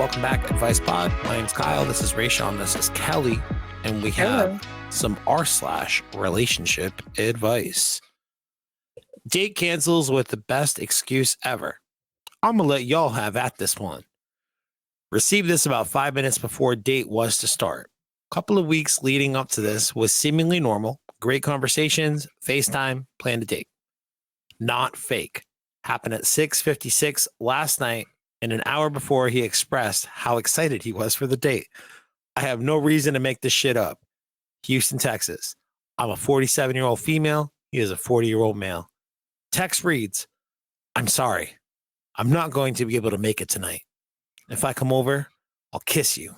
Welcome back, Advice Pod. My name's Kyle. This is Raysean. This is Kelly. And we have some r/relationship advice. Date cancels with the best excuse ever. I'm going to let y'all have at this one. Received this about 5 minutes before date was to start. Couple of weeks leading up to this was seemingly normal. Great conversations, FaceTime, planned a date. Not fake. Happened at 6:56 last night, and an hour before he expressed how excited he was for the date. I have no reason to make this shit up. Houston, Texas. I'm a 47-year-old female. He is a 40-year-old male. Text reads, I'm sorry. I'm not going to be able to make it tonight. If I come over, I'll kiss you.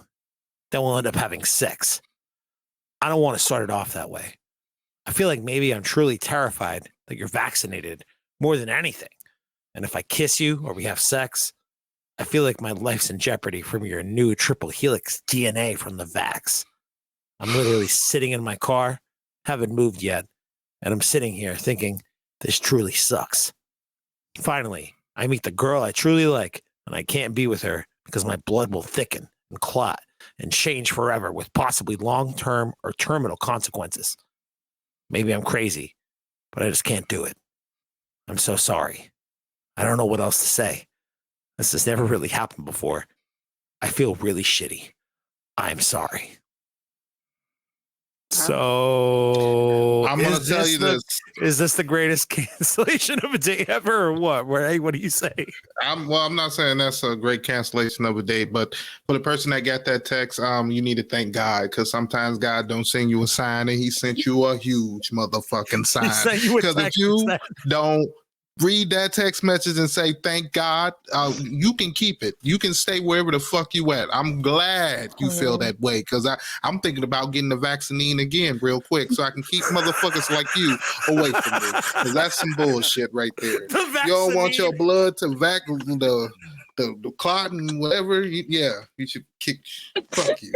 Then we'll end up having sex. I don't want to start it off that way. I feel like maybe I'm truly terrified that you're vaccinated more than anything. And if I kiss you or we have sex, I feel like my life's in jeopardy from your new triple helix DNA from the vax. I'm literally sitting in my car, haven't moved yet, and I'm sitting here thinking this truly sucks. Finally, I meet the girl I truly like, and I can't be with her because my blood will thicken and clot and change forever with possibly long-term or terminal consequences. Maybe I'm crazy, but I just can't do it. I'm so sorry. I don't know what else to say. This has never really happened before. I feel really shitty. I'm sorry. So I'm going to tell you this. Is this the greatest cancellation of a date ever or what? Hey, what do you say? I'm not saying that's a great cancellation of a date, but for the person that got that text, you need to thank God, because sometimes God don't send you a sign, and he sent you a huge motherfucking sign. Because if you don't read that text message and say thank God, you can keep it. You can stay wherever the fuck you at. I'm glad you feel that way, because I'm thinking about getting the vaccine again real quick so I can keep motherfuckers like you away from me, because that's some bullshit right there. You don't want your blood to the clot and whatever. You should kick. Fuck you.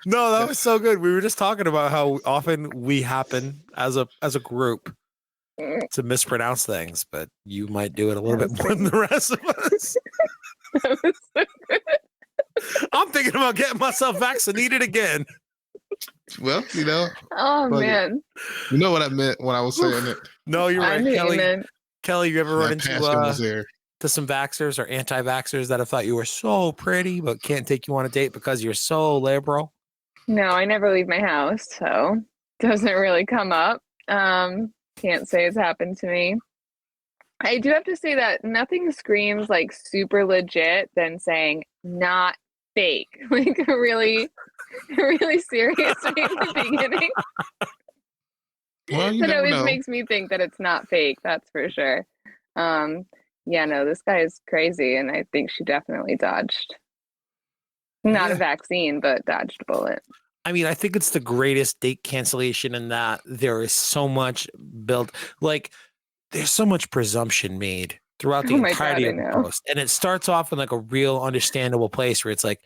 No, that was so good. We were just talking about how often we happen as a group to mispronounce things, but you might do it a little bit more than the rest of us. That was so good. I'm thinking about getting myself vaccinated again. Well, you know. Oh, man. You know what I meant when I was saying it. No, you're right, Kelly. Kelly, you ever run into some vaxxers or anti-vaxxers that have thought you were so pretty but can't take you on a date because you're so liberal? No, I never leave my house, so doesn't really come up. Can't say it's happened to me. I do have to say that nothing screams like super legit than saying not fake. Like a really serious thing in the beginning. Well, that always makes me think that it's not fake, that's for sure. This guy is crazy, and I think she definitely dodged. Not a vaccine, but dodged a bullet. I mean, I think it's the greatest date cancellation in that there is so much built, like there's so much presumption made throughout the entirety of the post. And it starts off in like a real understandable place where it's like,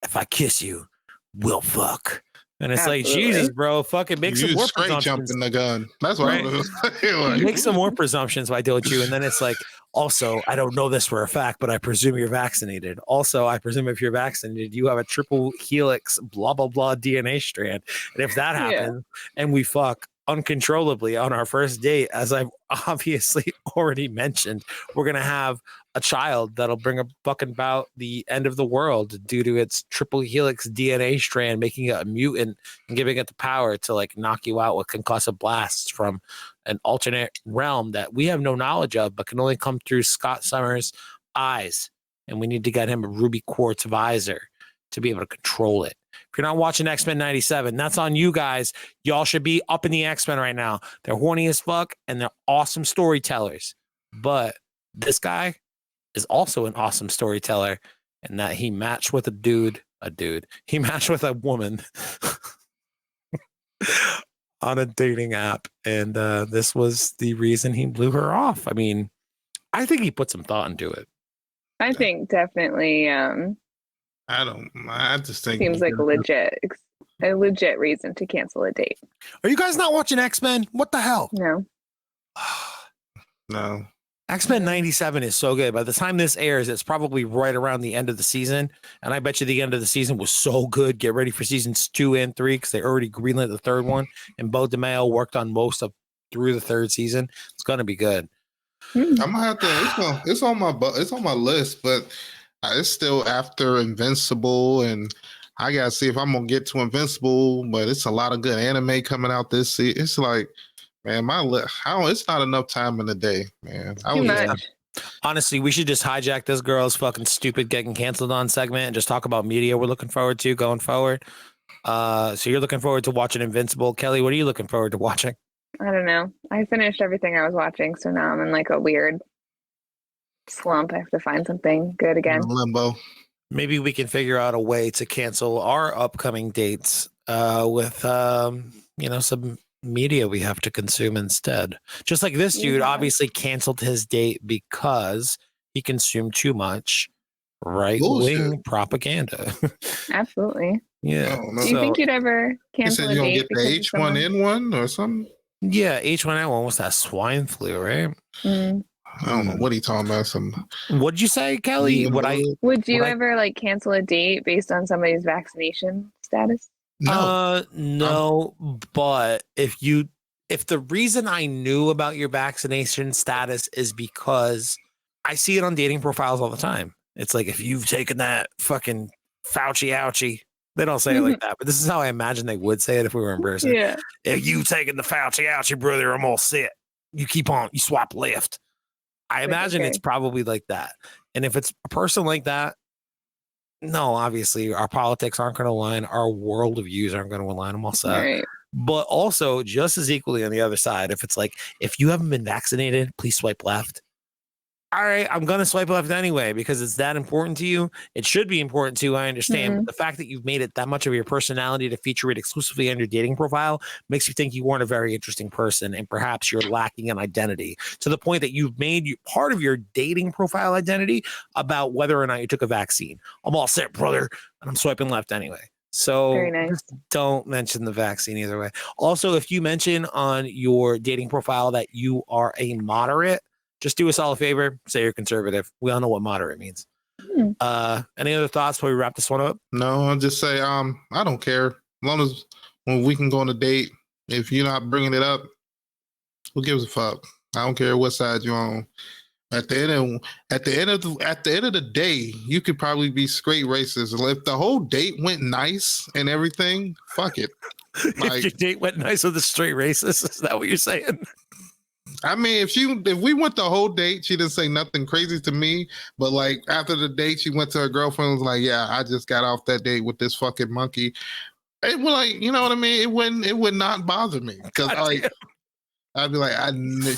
if I kiss you, we'll fuck. And it's like, Jesus, bro, fucking make some more presumptions. Jumping the gun. That's what right? Make some more presumptions, why don't you? And then it's like, also, I don't know this for a fact, but I presume you're vaccinated. Also, I presume if you're vaccinated, you have a triple helix, blah, blah, blah DNA strand. And if that happens and we fuck uncontrollably on our first date, as I've obviously already mentioned, we're going to have a child that'll bring about the end of the world due to its triple helix DNA strand, making it a mutant and giving it the power to like knock you out with concussive blasts from an alternate realm that we have no knowledge of, but can only come through Scott Summers' eyes. And we need to get him a ruby quartz visor to be able to control it. If you're not watching X-Men 97, that's on you guys. Y'all should be up in the X-Men right now. They're horny as fuck and they're awesome storytellers. But this guy is also an awesome storyteller, and that he matched with he matched with a woman on a dating app, and this was the reason he blew her off. I mean, I think he put some thought into it. I think definitely I just think seems like a legit reason to cancel a date. Are you guys not watching X-Men? What the hell? No. No. X-Men 97 is so good. By the time this airs, it's probably right around the end of the season. And I bet you the end of the season was so good. Get ready for seasons 2 and 3 because they already greenlit the third one. And Bo DeMaio worked on most of through the third season. It's going to be good. I'm gonna have to. It's on my list, but it's still after Invincible, and I gotta see if I'm gonna get to Invincible. But it's a lot of good anime coming out this season. It's like, man, it's not enough time in the day, man. Too much. Honestly, we should just hijack this girl's fucking stupid getting canceled on segment and just talk about media we're looking forward to going forward. So you're looking forward to watching Invincible. Kelly, what are you looking forward to watching? I don't know. I finished everything I was watching, so now I'm in like a weird slump. I have to find something good again. Limbo. Maybe we can figure out a way to cancel our upcoming dates with some media we have to consume instead. Just like this dude obviously canceled his date because he consumed too much right-wing propaganda. Absolutely. Yeah. Do you think you'd ever cancel a date? You said you don't get the H1N1 or something? Yeah, H1N1 was that swine flu, right? Mm. I don't know what he talking about. What'd you say, Kelly? Would you ever like cancel a date based on somebody's vaccination status? No, but if the reason I knew about your vaccination status is because I see it on dating profiles all the time. It's like, if you've taken that fucking Fauci ouchie, they don't say it like that, but this is how I imagine they would say it if we were in person. Yeah. If you taking the Fauci ouchie, brother, I'm all set. You keep on, you swap left. I imagine it's probably like that. And if it's a person like that, no, obviously our politics aren't going to align. Our world views aren't going to align. I'm all set. Right. But also just as equally on the other side, if it's like, if you haven't been vaccinated, please swipe left. All right, I'm going to swipe left anyway because it's that important to you. It should be important to you, I understand. But the fact that you've made it that much of your personality to feature it exclusively on your dating profile makes you think you weren't a very interesting person and perhaps you're lacking an identity to the point that you've made part of your dating profile identity about whether or not you took a vaccine. I'm all set, brother, and I'm swiping left anyway. So just don't mention the vaccine either way. Also, if you mention on your dating profile that you are a moderate, just do us all a favor, say you're conservative. We all know what moderate means. Any other thoughts before we wrap this one up? No, I'll just say, I don't care. As long as when we can go on a date, if you're not bringing it up, who gives a fuck? I don't care what side you're on. At the end of the day, you could probably be straight racist. If the whole date went nice and everything, fuck it. If your date went nice with a straight racist, is that what you're saying? I mean, if we went the whole date, she didn't say nothing crazy to me. But like after the date, she went to her girlfriend and was like, "Yeah, I just got off that date with this fucking monkey." It would, like, you know what I mean? It would not bother me because I'd be like,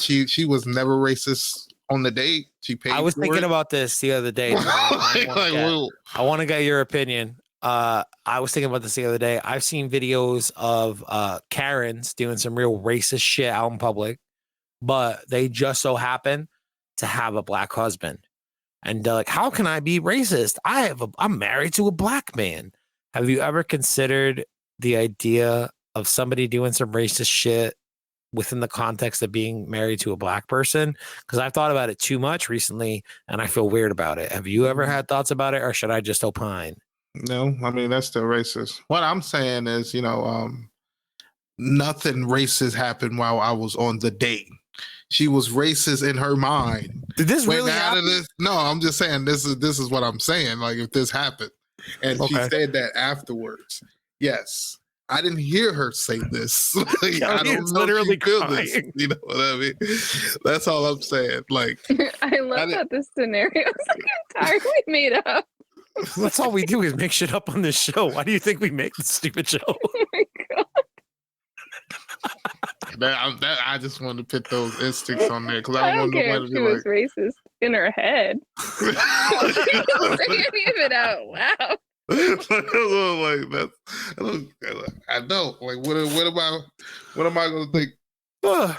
she was never racist on the date. She paid. I was thinking about this the other day. I want to get your opinion. I was thinking about this the other day. I've seen videos of Karens doing some real racist shit out in public, but they just so happen to have a black husband. And they're like, how can I be racist? I'm married to a black man. Have you ever considered the idea of somebody doing some racist shit within the context of being married to a black person? Because I've thought about it too much recently and I feel weird about it. Have you ever had thoughts about it, or should I just opine? No, I mean, that's still racist. What I'm saying is, nothing racist happened while I was on the date. She was racist in her mind. Did this really happen? No, I'm just saying this is what I'm saying. Like, if this happened, and she said that afterwards, yes, I didn't hear her say this. Like, I don't literally feel this. You know what I mean? That's all I'm saying. Like, I love that this scenario is like entirely made up. That's all we do is make shit up on this show. Why do you think we make this stupid show? Oh my god. I just wanted to put those instincts on there because I don't care if she was racist in her head. She didn't say any of it out loud. I don't like. What am I going to think?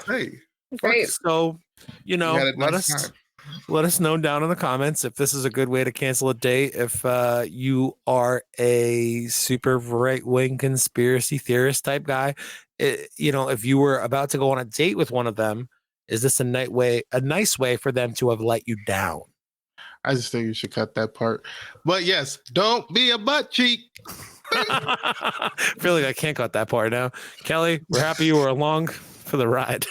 Hey, right. So let us know down in the comments if this is a good way to cancel a date. If you are a super right-wing conspiracy theorist type guy, if you were about to go on a date with one of them, Is this a nice way for them to have let you down? I just think you should cut that part. But yes, don't be a butt cheek. I feel like I can't cut that part now. Kelly, we're happy you were along for the ride.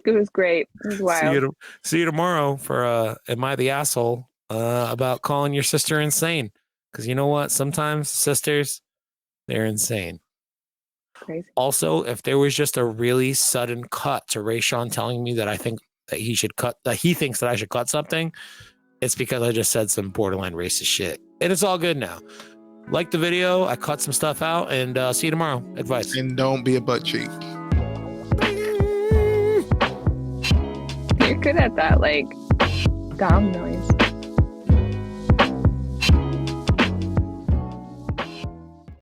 It was great. It was wild. See you tomorrow for Am I the Asshole? About calling your sister insane. Because you know what? Sometimes sisters, they're insane. Crazy. Also, if there was just a really sudden cut to Raysean telling me that I think that he thinks that I should cut something, it's because I just said some borderline racist shit. And it's all good now. Like the video, I cut some stuff out, and see you tomorrow. Advice. And don't be a butt cheek. You're good at that, like, Dom noise.